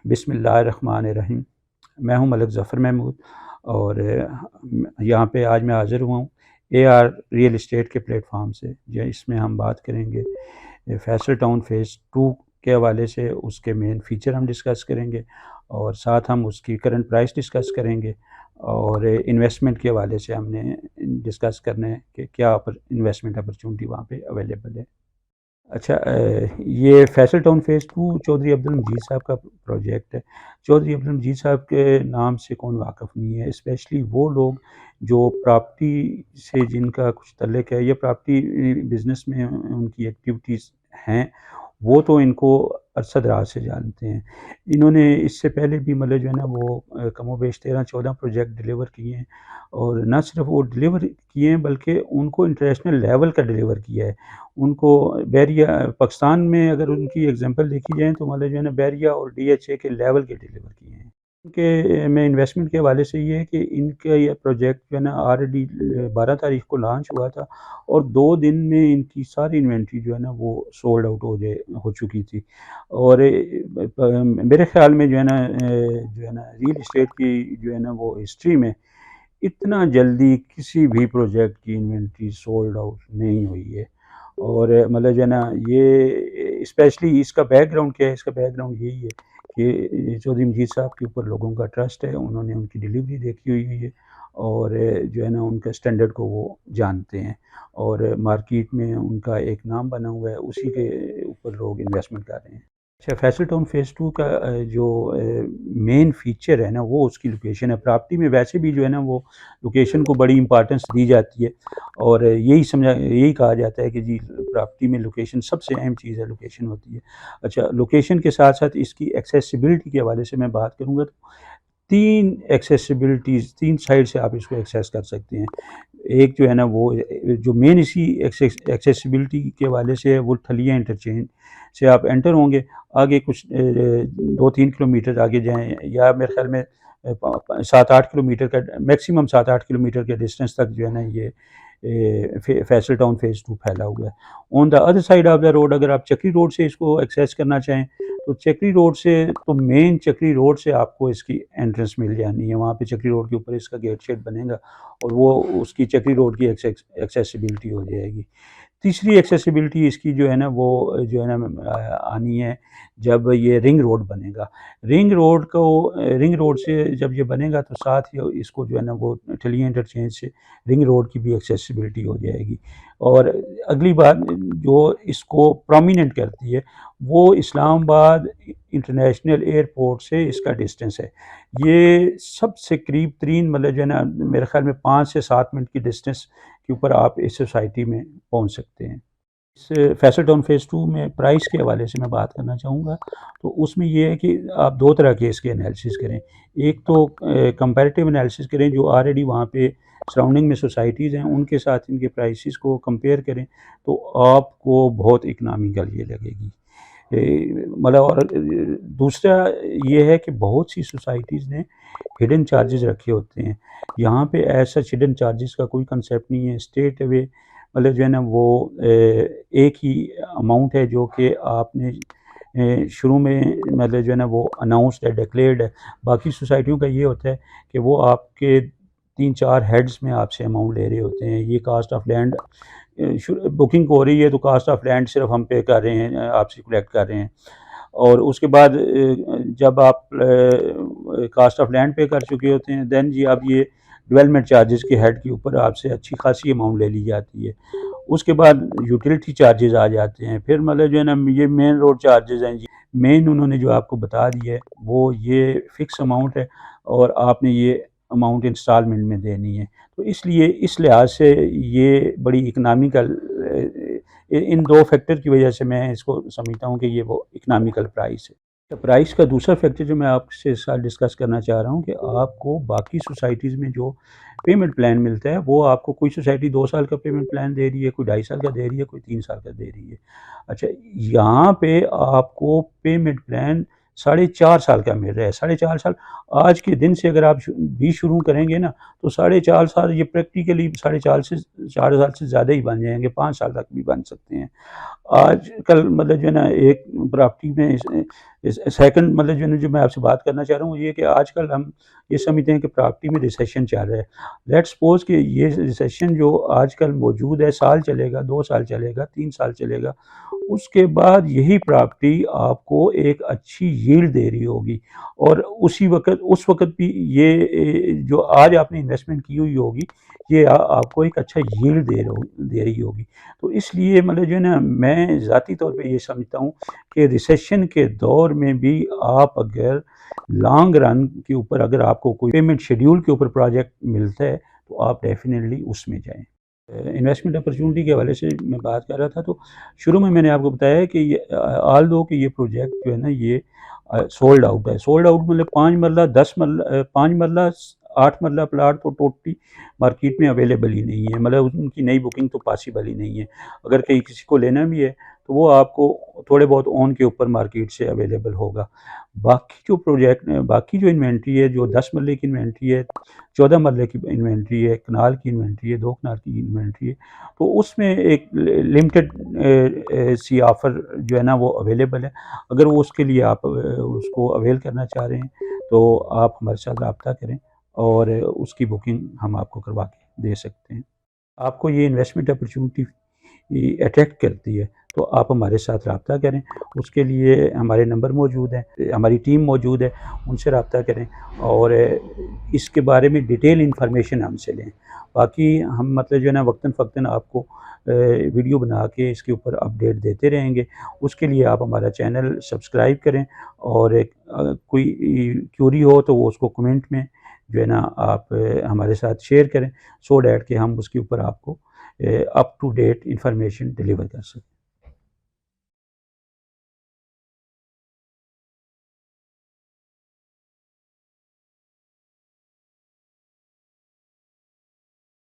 बिस्मिल्लाहिर्रहमानिर्रहीम। मैं हूं मलिक ज़फ़र महमूद और यहाँ पे आज मैं हाज़िर हुआ हूँ AR रियल एस्टेट के प्लेटफॉर्म से। इसमें हम बात करेंगे फैसल टाउन फ़ेज़ 2 के हवाले से, उसके मेन फ़ीचर हम डिस्कस करेंगे और साथ हम उसकी करंट प्राइस डिस्कस करेंगे और इन्वेस्टमेंट के हवाले से हमने डिस्कस करना है कि क्या इन्वेस्टमेंट अपॉर्चुनिटी वहाँ पे अवेलेबल है। अच्छा, ये फैसल टाउन फ़ेज़ 2 चौधरी अब्दुल मजीद साहब का प्रोजेक्ट है। चौधरी अब्दुल मजीद साहब के नाम से कौन वाक़िफ़ नहीं है, स्पेशली वो लोग जो प्रॉपर्टी से जिनका कुछ तल्लुक़ है या प्रॉपर्टी बिज़नेस में उनकी एक्टिविटीज़ हैं, वो तो इनको अरसद-दराज से जानते हैं। इन्होंने इससे पहले भी मतलब जो है ना वो कमोबेश 13-14 प्रोजेक्ट डिलीवर किए हैं और ना सिर्फ़ वो डिलीवर किए हैं बल्कि उनको इंटरनेशनल लेवल का डिलीवर किया है। उनको बैरिया पाकिस्तान में अगर उनकी एग्ज़ाम्पल देखी जाए तो मतलब जो है ना बैरिया और DHA के लेवल के डिलीवर किए हैं। इनके में इन्वेस्टमेंट के हवाले से ये है कि इनका ये प्रोजेक्ट जो है ना ऑलरेडी 12 तारीख को लॉन्च हुआ था और 2 दिन में इनकी सारी इन्वेंटरी जो है ना वो सोल्ड आउट हो चुकी थी। और मेरे ख़्याल में जो है ना रियल एस्टेट की जो है ना वो हिस्ट्री में इतना जल्दी किसी भी प्रोजेक्ट की इन्वेंटरी सोल्ड आउट नहीं हुई है। और मतलब जो है ना ये स्पेशली इसका बैकग्राउंड क्या है, इसका बैकग्राउंड यही है कि चौधरी मजीद साहब के ऊपर लोगों का ट्रस्ट है, उन्होंने उनकी डिलीवरी देखी हुई है और जो है ना उनका स्टैंडर्ड को वो जानते हैं और मार्केट में उनका एक नाम बना हुआ है, उसी के ऊपर लोग इन्वेस्टमेंट कर रहे हैं। अच्छा, फैसल टाउन फ़ेज़ 2 का जो मेन फ़ीचर है ना वो उसकी लोकेशन है। प्रॉपर्टी में वैसे भी जो है ना वो लोकेशन को बड़ी इम्पोर्टेंस दी जाती है और यही कहा जाता है कि जी प्रॉपर्टी में लोकेशन सबसे अहम चीज़ है, लोकेशन होती है। अच्छा, लोकेशन के साथ-साथ इसकी एक्सेसिबिलिटी के हवाले से मैं बात करूँगा तो 3 एक्सेसिबिलिटीज़ 3 साइड से आप इसको एक्सेस कर सकते हैं। एक जो है ना वो जो मेन इसी एक्सेसिबिलिटी के हवाले से है वो ठलिया इंटरचेंज से आप एंटर होंगे, आगे कुछ 2-3 किलोमीटर आगे जाएँ या मेरे ख़्याल में 7-8 किलोमीटर का मैक्सिमम 7-8 किलोमीटर के डिस्टेंस तक जो है ना ये फैसल टाउन फ़ेज़ 2 फैला हुआ है। On the other side of the road अगर आप चक्री रोड से इसको एक्सेस करना चाहें तो चक्री रोड से तो मेन चक्री रोड से आपको इसकी एंट्रेंस मिल जानी है। वहाँ पे चक्री रोड के ऊपर इसका गेट शेड बनेगा और वो उसकी चक्री रोड की एक्सेसिबिलिटी हो जाएगी। तीसरी एक्सेसिबिलिटी इसकी जो है ना वो जो है ना आनी है जब ये रिंग रोड बनेगा। रिंग रोड से जब ये बनेगा तो साथ ही इसको जो है ना वो ठलिया इंटरचेंज से रिंग रोड की भी एक्सेसिबिलिटी हो जाएगी। और अगली बात जो इसको प्रोमिनेंट करती है वो इस्लामाबाद इंटरनेशनल एयरपोर्ट से इसका डिस्टेंस है। ये सबसे करीब तरीन मतलब जो है ना मेरे ख़्याल में 5 से 7 मिनट की डिस्टेंस के ऊपर आप इस सोसाइटी में पहुंच सकते हैं। इस फैसल टाउन फ़ेज़ 2 में प्राइस के हवाले से मैं बात करना चाहूँगा, तो उसमें ये है कि आप 2 तरह के इसके एनालिसिस करें। एक तो कंपैरेटिव एनालिसिस करें जो ऑलरेडी वहाँ पे सराउंडिंग में सोसाइटीज़ हैं, उनके साथ इनके प्राइसेस को कंपेयर करें, तो आपको बहुत इकोनॉमिकल ये लगेगी। मतलब और दूसरा ये है कि बहुत सी सोसाइटीज़ ने हिडन चार्जेस रखे होते हैं। यहाँ पे ऐसा हिडन चार्जेस का कोई कंसेप्ट नहीं है। स्ट्रेट अवे मतलब जो है ना वो एक ही अमाउंट है जो कि आपने शुरू में मतलब जो है ना वो अनाउंस्ड है, डिक्लेयर्ड है। बाकी सोसाइटियों का ये होता है कि वो आपके 3-4 हेड्स में आपसे अमाउंट ले रहे होते हैं। ये कास्ट ऑफ लैंड बुकिंग हो रही है तो कास्ट ऑफ लैंड सिर्फ हम पे कर रहे हैं, आपसे कलेक्ट कर रहे हैं। और उसके बाद जब आप कास्ट ऑफ लैंड पे कर चुके होते हैं देन जी अब ये डेवलपमेंट चार्जेस के हेड के ऊपर आपसे अच्छी खासी अमाउंट ले ली जाती है। उसके बाद यूटिलिटी चार्जेस आ जाते हैं, फिर मतलब जो है ना ये मेन रोड चार्जेस हैं जी। मेन उन्होंने जो आपको बता दिया है वो ये फ़िक्स अमाउंट है और आपने ये अमाउंट इंस्टॉलमेंट में देनी है। तो इसलिए इस लिहाज से ये बड़ी इकोनॉमिकल इन 2 फैक्टर की वजह से मैं इसको समझता हूँ कि ये वो इकोनॉमिकल प्राइस है। प्राइस का दूसरा फैक्टर जो मैं आपसे साथ डिस्कस करना चाह रहा हूँ कि आपको बाकी सोसाइटीज़ में जो पेमेंट प्लान मिलता है वो आपको कोई सोसाइटी 2 साल का पेमेंट प्लान दे रही है, कोई 2.5 साल का दे रही है, कोई 3 साल का दे रही है। अच्छा, यहाँ पे आपको पेमेंट प्लान 4.5 साल का मिल रहा है। 4.5 साल आज के दिन से अगर आप भी शुरू करेंगे ना तो 4.5 साल ये प्रैक्टिकली 4 साल से ज़्यादा ही बन जाएँगे, 5 साल तक भी बन सकते हैं। आजकल मतलब जो है ना एक प्रॉपर्टी में सेकंड मतलब जो मैं आपसे बात करना चाह रहा हूँ ये कि आजकल हम ये समझते हैं कि प्रॉपर्टी में रिसेशन चल रहा है। लेट्स सपोज़ कि ये रिसेशन जो आजकल मौजूद है, साल चलेगा, 2 साल चलेगा, 3 साल चलेगा, उसके बाद यही प्रॉपर्टी आपको एक अच्छी यील्ड दे रही होगी और उस वक़्त भी ये जो आज आपने इन्वेस्टमेंट की हुई होगी, ये आपको एक अच्छा यील्ड दे रही होगी। तो इसलिए मतलब जो है ना, मैं ज़ाती तौर पे ये समझता हूँ कि रिसेशन के दौर में भी आप अगर लॉन्ग रन के ऊपर अगर आपको कोई पेमेंट शेड्यूल के ऊपर प्रोजेक्ट मिलता है, तो आप डेफ़िनेटली उसमें जाएँ। इन्वेस्टमेंट अपॉर्चुनिटी के हवाले से मैं बात कर रहा था, तो शुरू में मैंने आपको बताया कि ये ऑल्दो कि ये प्रोजेक्ट जो है ना, ये सोल्ड आउट है। सोल्ड आउट मतलब 5 मरला 10 मरला 5 मरला 8 मरला प्लाट तो टोटली मार्केट में अवेलेबल ही नहीं है, मतलब उनकी नई बुकिंग तो पॉसिबल ही नहीं है। अगर कहीं किसी को लेना भी है तो वो आपको थोड़े बहुत ओन के ऊपर मार्केट से अवेलेबल होगा। बाकी जो इन्वेंट्री है, जो 10 मरले की इन्वेंट्री है, 14 मरले की इन्वेंट्री है, कनाल की इन्वेंट्री है, 2 कनाल की इन्वेंट्री है, तो उसमें एक लिमिटेड सी ऑफ़र जो है ना वो अवेलेबल है। अगर वो उसके लिए आप उसको अवेल करना चाह रहे हैं, तो आप हमारे साथ रब्ता करें और उसकी बुकिंग हम आपको करवा के दे सकते हैं। आपको ये इन्वेस्टमेंट अपॉर्चुनिटी अट्रैक्ट करती है, तो आप हमारे साथ रब्ता करें। उसके लिए हमारे नंबर मौजूद हैं, हमारी टीम मौजूद है, उनसे रब्ता करें और इसके बारे में डिटेल इन्फॉर्मेशन हमसे लें। बाकी हम मतलब जो है ना वक्तन-फ़क्तन आपको वीडियो बना के इसके ऊपर अपडेट देते रहेंगे। उसके लिए आप हमारा चैनल सब्सक्राइब करें और कोई क्यूरी हो तो वो उसको कमेंट में जो है ना आप हमारे साथ शेयर करें, सो दैट कि हम उसके ऊपर आपको up to date information deliver कर सकें।